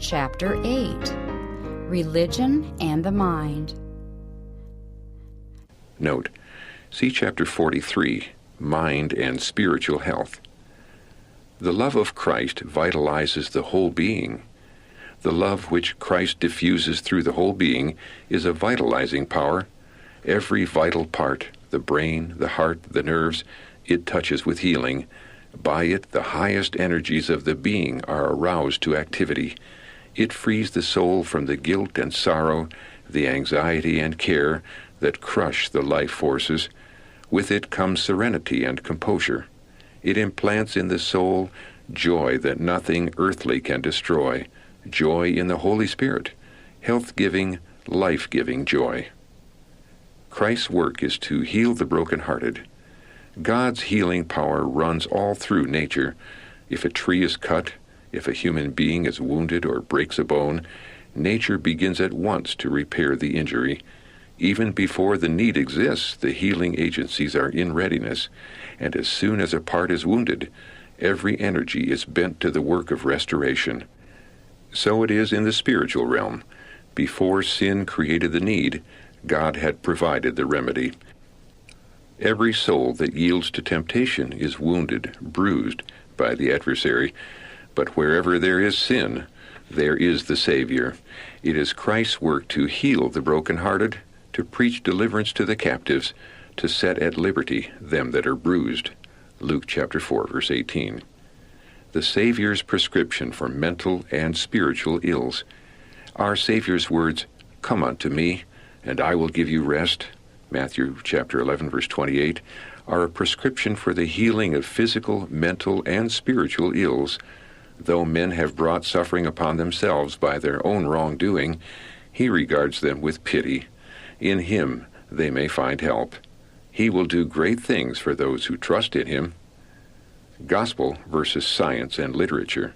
Chapter 8, Religion and the Mind. Note, see Chapter 43, Mind and Spiritual Health. The love of Christ vitalizes the whole being. The love which Christ diffuses through the whole being is a vitalizing power. Every vital part, the brain, the heart, the nerves, it touches with healing. By it, the highest energies of the being are aroused to activity. It frees the soul from the guilt and sorrow, the anxiety and care that crush the life forces. With it comes serenity and composure. It implants in the soul joy that nothing earthly can destroy, joy in the Holy Spirit, health-giving, life-giving joy. Christ's work is to heal the broken-hearted. God's healing power runs all through nature. If a tree is cut, if a human being is wounded or breaks a bone, nature begins at once to repair the injury. Even before the need exists, the healing agencies are in readiness, and as soon as a part is wounded, every energy is bent to the work of restoration. So it is in the spiritual realm. Before sin created the need, God had provided the remedy. Every soul that yields to temptation is wounded, bruised by the adversary. But wherever there is sin, there is the Savior. It is Christ's work to heal the brokenhearted, to preach deliverance to the captives, to set at liberty them that are bruised. Luke chapter 4, verse 18. The Savior's prescription for mental and spiritual ills. Our Savior's words, "Come unto me, and I will give you rest," Matthew chapter 11, verse 28, are a prescription for the healing of physical, mental, and spiritual ills. Though men have brought suffering upon themselves by their own wrongdoing, he regards them with pity. In him they may find help. He will do great things for those who trust in him. Gospel versus science and literature.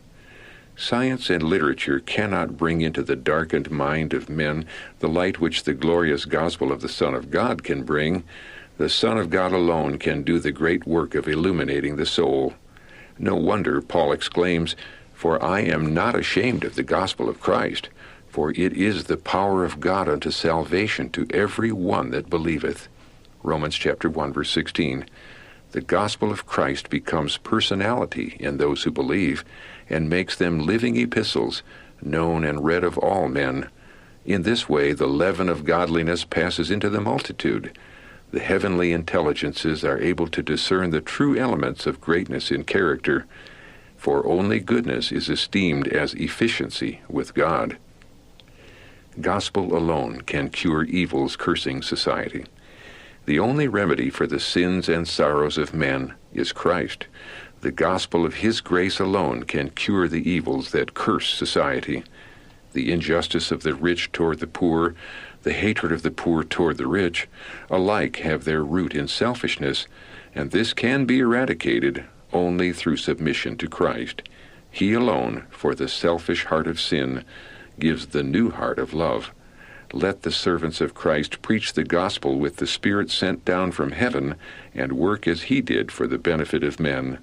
Science and literature cannot bring into the darkened mind of men the light which the glorious gospel of the Son of God can bring. The Son of God alone can do the great work of illuminating the soul. No wonder Paul exclaims, "For I am not ashamed of the gospel of Christ, for it is the power of God unto salvation to every one that believeth." Romans chapter 1, verse 16. The gospel of Christ becomes personality in those who believe and makes them living epistles, known and read of all men. In this way, the leaven of godliness passes into the multitude. The heavenly intelligences are able to discern the true elements of greatness in character, for only goodness is esteemed as efficiency with God. Gospel alone can cure evils cursing society. The only remedy for the sins and sorrows of men is Christ. The gospel of his grace alone can cure the evils that curse society. The injustice of the rich toward the poor, the hatred of the poor toward the rich, alike have their root in selfishness, and this can be eradicated only through submission to Christ. He alone, for the selfish heart of sin, gives the new heart of love. Let the servants of Christ preach the gospel with the Spirit sent down from heaven and work as he did for the benefit of men.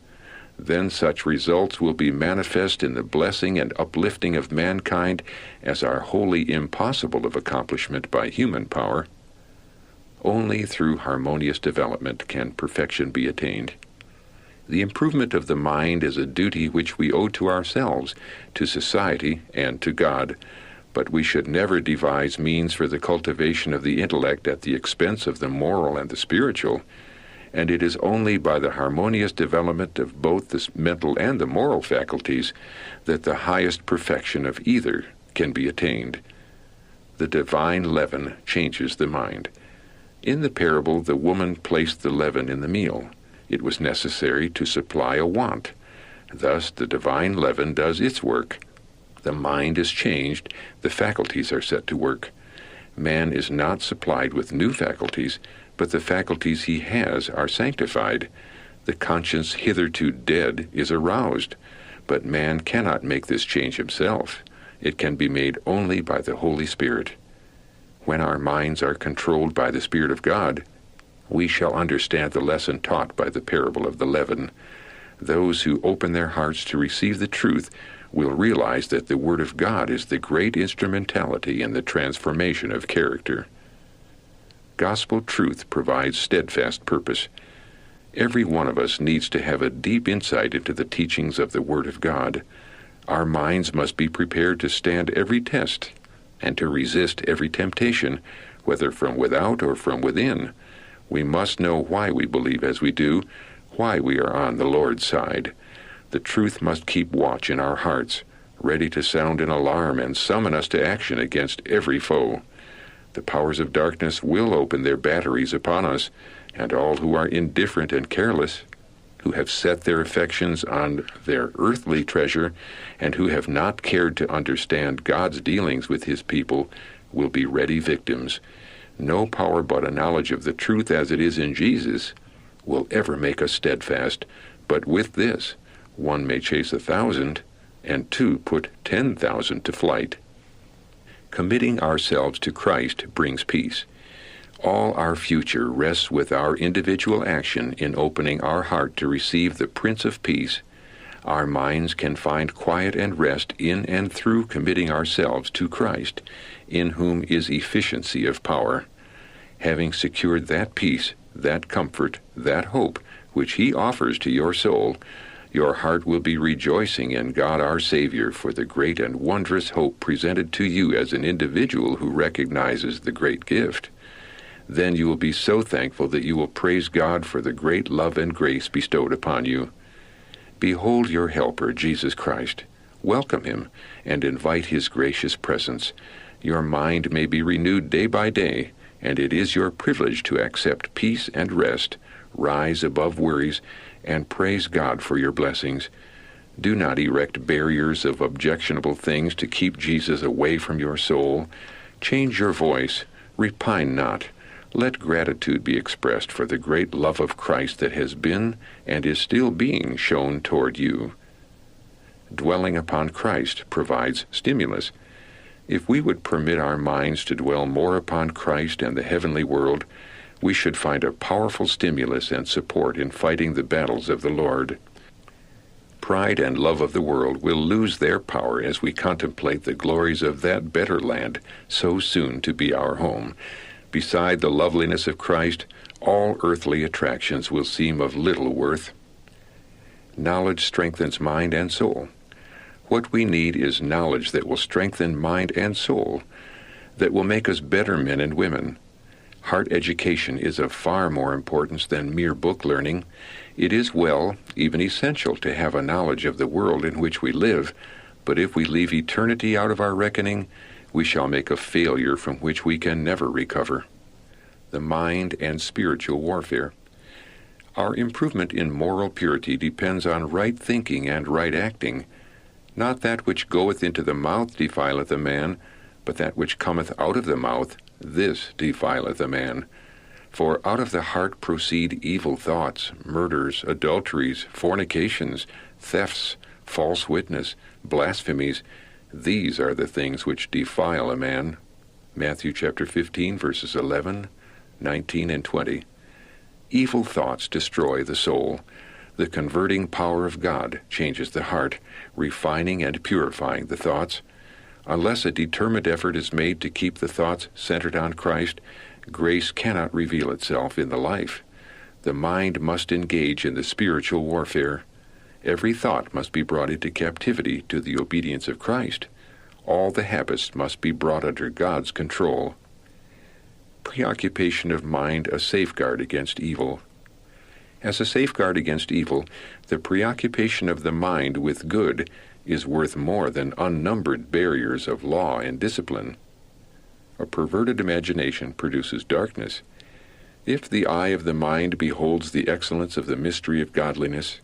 Then such results will be manifest in the blessing and uplifting of mankind as are wholly impossible of accomplishment by human power. Only through harmonious development can perfection be attained. The improvement of the mind is a duty which we owe to ourselves, to society, and to God, but we should never devise means for the cultivation of the intellect at the expense of the moral and the spiritual. And it is only by the harmonious development of both the mental and the moral faculties that the highest perfection of either can be attained. The divine leaven changes the mind. In the parable, the woman placed the leaven in the meal. It was necessary to supply a want. Thus, the divine leaven does its work. The mind is changed, the faculties are set to work. Man is not supplied with new faculties, but the faculties he has are sanctified. The conscience hitherto dead is aroused, but man cannot make this change himself. It can be made only by the Holy Spirit. When our minds are controlled by the Spirit of God, we shall understand the lesson taught by the parable of the leaven. Those who open their hearts to receive the truth will realize that the Word of God is the great instrumentality in the transformation of character. Gospel truth provides steadfast purpose. Every one of us needs to have a deep insight into the teachings of the Word of God. Our minds must be prepared to stand every test and to resist every temptation, whether from without or from within. We must know why we believe as we do, why we are on the Lord's side. The truth must keep watch in our hearts, ready to sound an alarm and summon us to action against every foe. The powers of darkness will open their batteries upon us, and all who are indifferent and careless, who have set their affections on their earthly treasure, and who have not cared to understand God's dealings with his people, will be ready victims. No power but a knowledge of the truth as it is in Jesus will ever make us steadfast, but with this, one may chase 1,000, and two put 10,000 to flight. Committing ourselves to Christ brings peace. All our future rests with our individual action in opening our heart to receive the Prince of Peace. Our minds can find quiet and rest in and through committing ourselves to Christ, in whom is efficiency of power. Having secured that peace, that comfort, that hope, which he offers to your soul, your heart will be rejoicing in God our Savior for the great and wondrous hope presented to you as an individual who recognizes the great gift. Then you will be so thankful that you will praise God for the great love and grace bestowed upon you. Behold your helper, Jesus Christ. Welcome him and invite his gracious presence. Your mind may be renewed day by day, and it is your privilege to accept peace and rest, rise above worries, and praise God for your blessings. Do not erect barriers of objectionable things to keep Jesus away from your soul. Change your voice. Repine not. Let gratitude be expressed for the great love of Christ that has been and is still being shown toward you. Dwelling upon Christ provides stimulus. If we would permit our minds to dwell more upon Christ and the heavenly world, we should find a powerful stimulus and support in fighting the battles of the Lord. Pride and love of the world will lose their power as we contemplate the glories of that better land so soon to be our home. Beside the loveliness of Christ, all earthly attractions will seem of little worth. Knowledge strengthens mind and soul. What we need is knowledge that will strengthen mind and soul, that will make us better men and women. Heart education is of far more importance than mere book learning. It is well, even essential, to have a knowledge of the world in which we live, but if we leave eternity out of our reckoning, we shall make a failure from which we can never recover. The mind and spiritual warfare. Our improvement in moral purity depends on right thinking and right acting. Not that which goeth into the mouth defileth a man, but that which cometh out of the mouth, this defileth a man. For out of the heart proceed evil thoughts, murders, adulteries, fornications, thefts, false witness, blasphemies. These are the things which defile a man. Matthew chapter 15, verses 11, 19, and 20. Evil thoughts destroy the soul. The converting power of God changes the heart, refining and purifying the thoughts. Unless a determined effort is made to keep the thoughts centered on Christ, grace cannot reveal itself in the life. The mind must engage in the spiritual warfare. Every thought must be brought into captivity to the obedience of Christ. All the habits must be brought under God's control. Preoccupation of mind a safeguard against evil. As a safeguard against evil, the preoccupation of the mind with good is worth more than unnumbered barriers of law and discipline. A perverted imagination produces darkness. If the eye of the mind beholds the excellence of the mystery of godliness,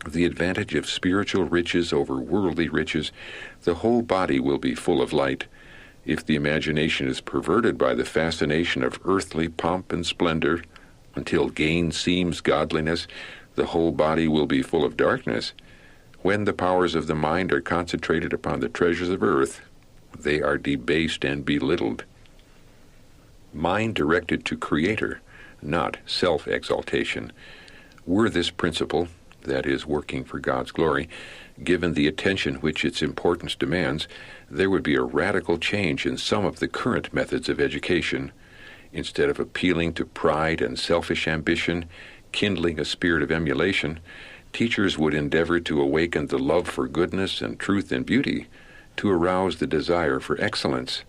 the advantage of spiritual riches over worldly riches, the whole body will be full of light. If the imagination is perverted by the fascination of earthly pomp and splendor, until gain seems godliness, the whole body will be full of darkness. When the powers of the mind are concentrated upon the treasures of earth, they are debased and belittled. Mind directed to Creator, not self-exaltation. Were this principle, that is, working for God's glory, given the attention which its importance demands, there would be a radical change in some of the current methods of education. Instead of appealing to pride and selfish ambition, kindling a spirit of emulation, teachers would endeavor to awaken the love for goodness and truth and beauty, to arouse the desire for excellence.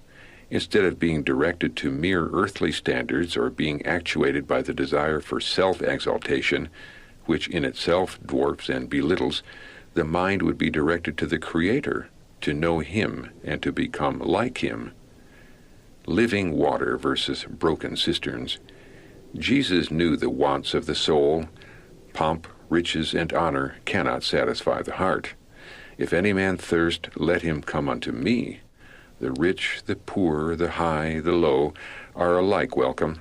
Instead of being directed to mere earthly standards or being actuated by the desire for self-exaltation, which in itself dwarfs and belittles, the mind would be directed to the Creator, to know Him and to become like Him. Living water versus broken cisterns. Jesus knew the wants of the soul. Pomp, riches, and honor cannot satisfy the heart. If any man thirst, let him come unto me. The rich, the poor, the high, the low are alike welcome.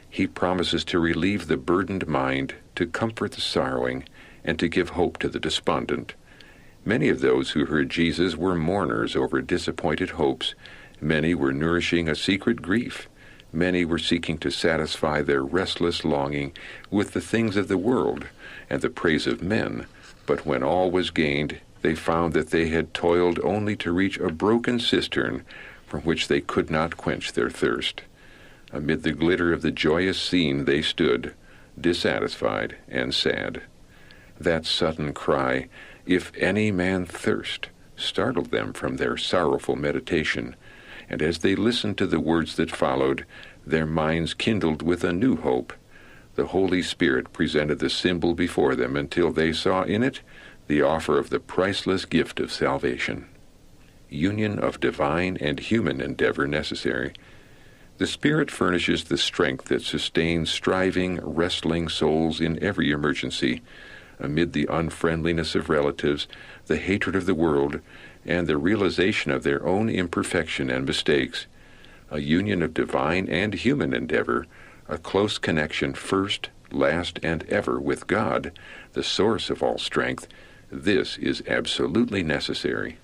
He promises to relieve the burdened mind, to comfort the sorrowing, and to give hope to the despondent. Many of those who heard Jesus were mourners over disappointed hopes. Many were nourishing a secret grief. Many were seeking to satisfy their restless longing with the things of the world and the praise of men. But when all was gained, they found that they had toiled only to reach a broken cistern from which they could not quench their thirst. Amid the glitter of the joyous scene they stood, dissatisfied and sad. That sudden cry, "If any man thirst," startled them from their sorrowful meditation, and as they listened to the words that followed, their minds kindled with a new hope. The Holy Spirit presented the symbol before them until they saw in it the offer of the priceless gift of salvation. Union of divine and human endeavor necessary. The Spirit furnishes the strength that sustains striving, wrestling souls in every emergency, amid the unfriendliness of relatives, the hatred of the world, and the realization of their own imperfection and mistakes. A union of divine and human endeavor, a close connection first, last, and ever with God, the source of all strength. This is absolutely necessary.